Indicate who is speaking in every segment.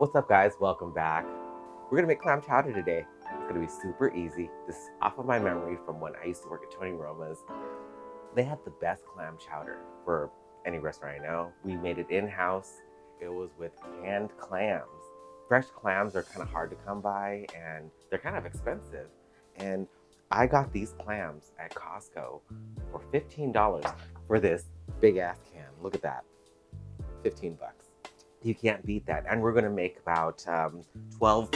Speaker 1: What's up, guys? Welcome back. We're gonna make clam chowder today. It's gonna be super easy. This is off of my memory from when I used to work at Tony Roma's. They had the best clam chowder for any restaurant I know. We made it in-house. It was with canned clams. Fresh clams are kind of hard to come by and they're kind of expensive. And I got these clams at Costco for $15 for this big ass can. Look at that, 15 bucks. You can't beat that. And we're gonna make about 12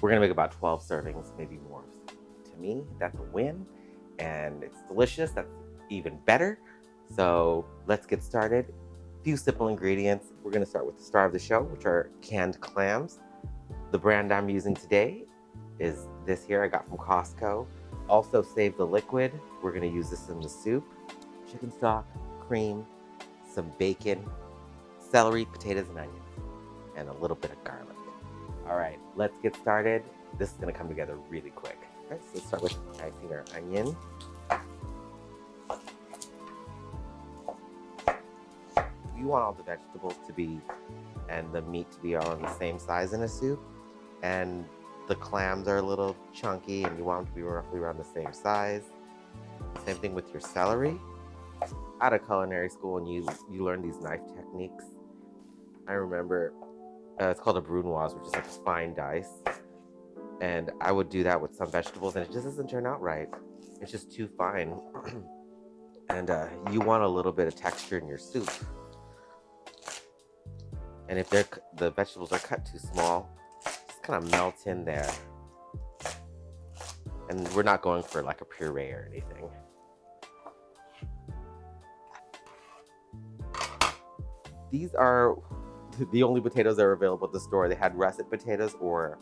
Speaker 1: servings, maybe more. To me, that's a win. And it's delicious, that's even better. So let's get started. A few simple ingredients. We're gonna start with the star of the show, which are canned clams. The brand I'm using today is this here I got from Costco. Also save the liquid. We're gonna use this in the soup. Chicken stock, cream, some bacon, celery, potatoes, and onions, and a little bit of garlic. All right, let's get started. This is gonna come together really quick. Okay, so let's start with dicing our onion. You want all the vegetables to be, and the meat to be all on the same size in a soup, and the clams are a little chunky, and you want them to be roughly around the same size. Same thing with your celery. Out of culinary school, and you learn these knife techniques. I remember it's called a brunoise, which is like a fine dice. And I would do that with some vegetables, and it just doesn't turn out right. It's just too fine. And you want a little bit of texture in your soup. And if the vegetables are cut too small, just kind of melt in there. And we're not going for like a puree or anything. These are the only potatoes that are available at the store. They had russet potatoes or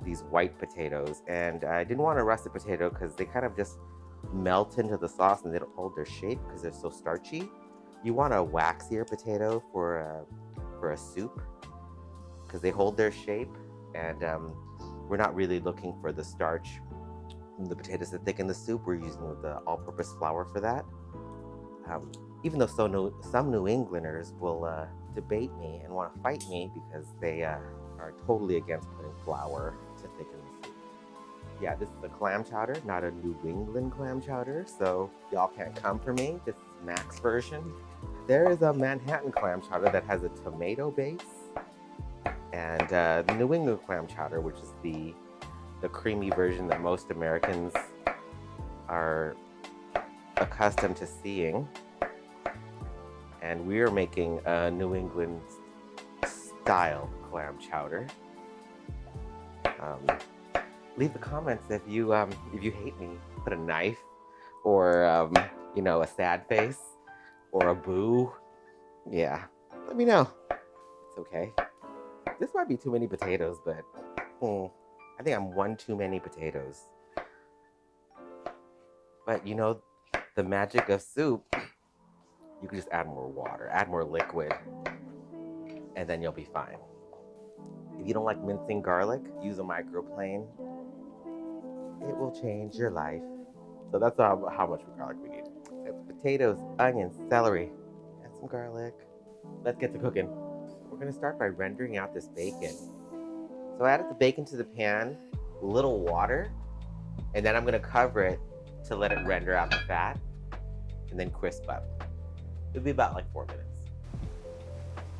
Speaker 1: these white potatoes. And I didn't want a russet potato because they kind of just melt into the sauce and they don't hold their shape because they're so starchy. You want a waxier potato for a soup because they hold their shape. And we're not really looking for the starch in the potatoes to thicken the soup. We're using the all-purpose flour for that. Even though some New Englanders will debate me and want to fight me because they are totally against putting flour to thicken the soup. Yeah, this is a clam chowder, not a New England clam chowder, so y'all can't come for me. This is Mac's version. There is a Manhattan clam chowder that has a tomato base, and the New England clam chowder, which is the creamy version that most Americans are accustomed to seeing. And we are making a New England style clam chowder. Leave the comments if you hate me. Put a knife, or a sad face, or a boo. Yeah, let me know. It's okay. This might be too many potatoes, but I think I'm one too many potatoes. But the magic of soup. You can just add more water, add more liquid, and then you'll be fine. If you don't like mincing garlic, use a microplane. It will change your life. So that's how much garlic we need. Potatoes, onions, celery, and some garlic. Let's get to cooking. We're gonna start by rendering out this bacon. So I added the bacon to the pan, a little water, and then I'm gonna cover it to let it render out the fat, and then crisp up. It'll be about like 4 minutes.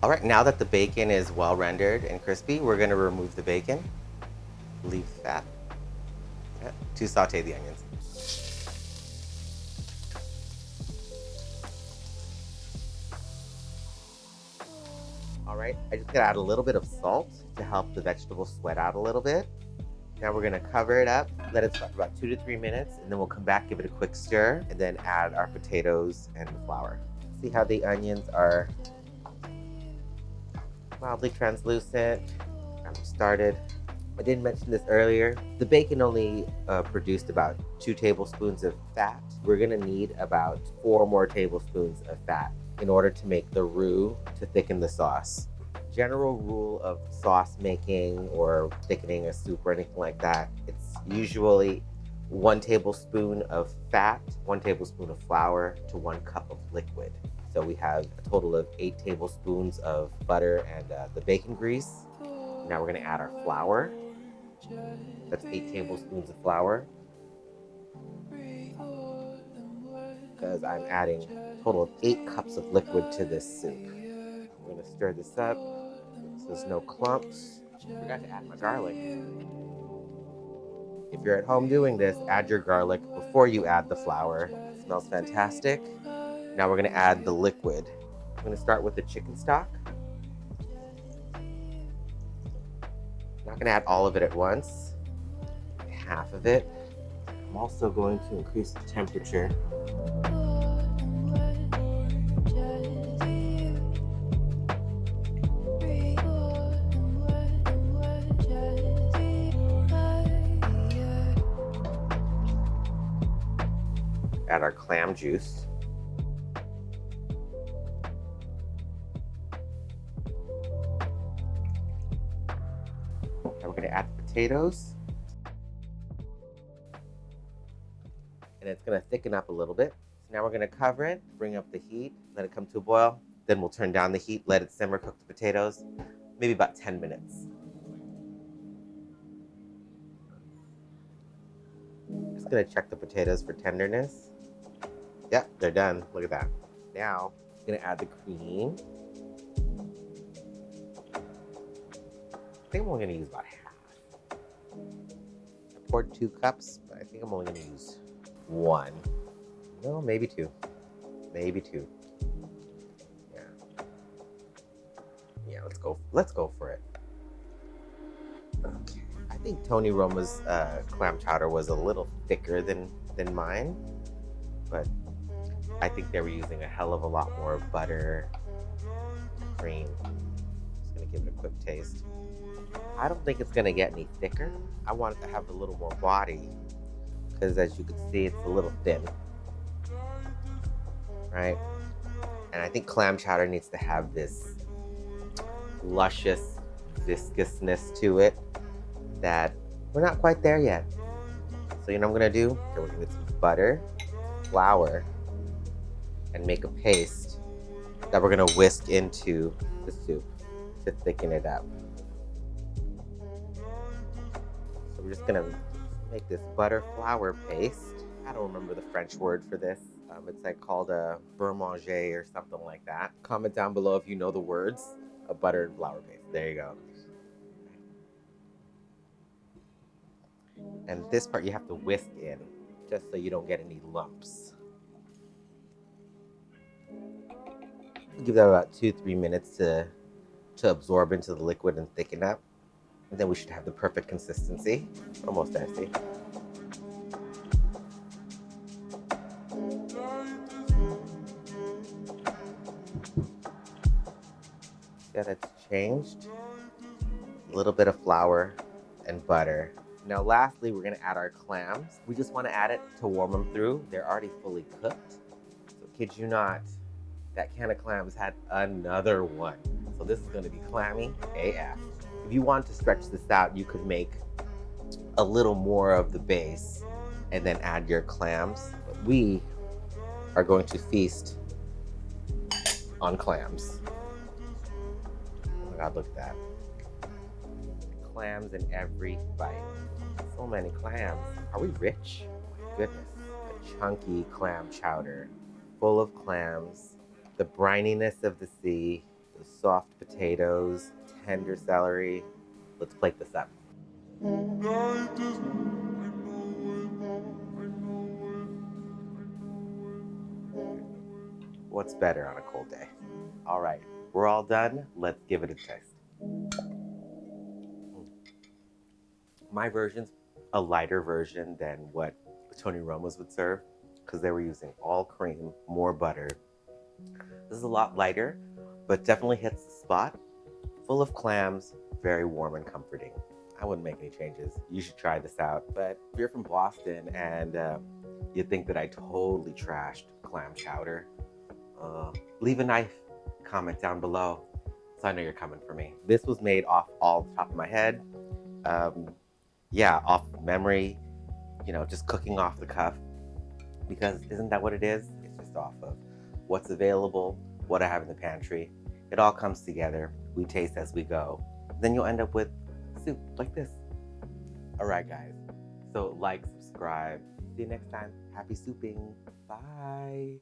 Speaker 1: All right, now that the bacon is well rendered and crispy, we're gonna remove the bacon, leave the fat, to saute the onions. All right, I just gotta add a little bit of salt to help the vegetables sweat out a little bit. Now we're gonna cover it up, let it sweat for about 2 to 3 minutes, and then we'll come back, give it a quick stir, and then add our potatoes and the flour. See how the onions are mildly translucent. I'm started. I didn't mention this earlier. The bacon only produced about 2 tablespoons of fat. We're gonna need about 4 more tablespoons of fat in order to make the roux to thicken the sauce. General rule of sauce making or thickening a soup or anything like that, it's usually 1 tablespoon of fat, 1 tablespoon of flour to 1 cup of liquid. So we have a total of 8 tablespoons of butter and the bacon grease. Now we're gonna add our flour. That's 8 tablespoons of flour. Because I'm adding a total of 8 cups of liquid to this soup. I'm gonna stir this up so there's no clumps. Forgot to add my garlic. If you're at home doing this, add your garlic before you add the flour. It smells fantastic. Now we're gonna add the liquid. I'm gonna start with the chicken stock. Not gonna add all of it at once, half of it. I'm also going to increase the temperature. Add our clam juice. Now we're going to add the potatoes. And it's going to thicken up a little bit. So now we're going to cover it, bring up the heat, let it come to a boil. Then we'll turn down the heat, let it simmer, cook the potatoes, maybe about 10 minutes. Just going to check the potatoes for tenderness. Yep, they're done. Look at that. Now, I'm going to add the cream. I think I'm only going to use about half. I poured 2 cups, but I think I'm only going to use 1. No, maybe 2. Maybe 2. Yeah. Yeah, let's go for it. Okay. I think Tony Roma's clam chowder was a little thicker than mine, but I think they were using a hell of a lot more butter, cream. Just gonna give it a quick taste. I don't think it's gonna get any thicker. I want it to have a little more body, because as you can see, it's a little thin, right? And I think clam chowder needs to have this luscious viscousness to it that we're not quite there yet. So you know what I'm gonna do? Okay, we're gonna get some butter, flour, and make a paste that we're gonna whisk into the soup to thicken it up. So we're just gonna make this butter flour paste. I don't remember the French word for this. It's like called a beurre manger or something like that. Comment down below if you know the words of butter and flour paste. There you go. And this part you have to whisk in just so you don't get any lumps. Give that about 2-3 minutes to absorb into the liquid and thicken up. And then we should have the perfect consistency. Almost there, see? Yeah, that's changed. A little bit of flour and butter. Now lastly, we're gonna add our clams. We just wanna add it to warm them through. They're already fully cooked. So kid you not, that can of clams had another one. So this is gonna be clammy AF. If you want to stretch this out, you could make a little more of the base and then add your clams. But we are going to feast on clams. Oh my God, look at that. Clams in every bite. So many clams. Are we rich? Oh my goodness. A chunky clam chowder, full of clams, the brininess of the sea, the soft potatoes, tender celery. Let's plate this up. What's better on a cold day? All right, we're all done. Let's give it a taste. My version's a lighter version than what Tony Roma's would serve because they were using all cream, more butter. This is a lot lighter, but definitely hits the spot. Full of clams, very warm and comforting. I wouldn't make any changes. You should try this out. But if you're from Boston and you think that I totally trashed clam chowder, leave a nice comment down below so I know you're coming for me. This was made off all the top of my head. Yeah, off memory, you know, just cooking off the cuff. Because isn't that what it is? It's just off of what's available, what I have in the pantry. It all comes together. We taste as we go. then you'll end up with soup like this. All right, guys. So like, subscribe. See you next time. Happy souping. Bye.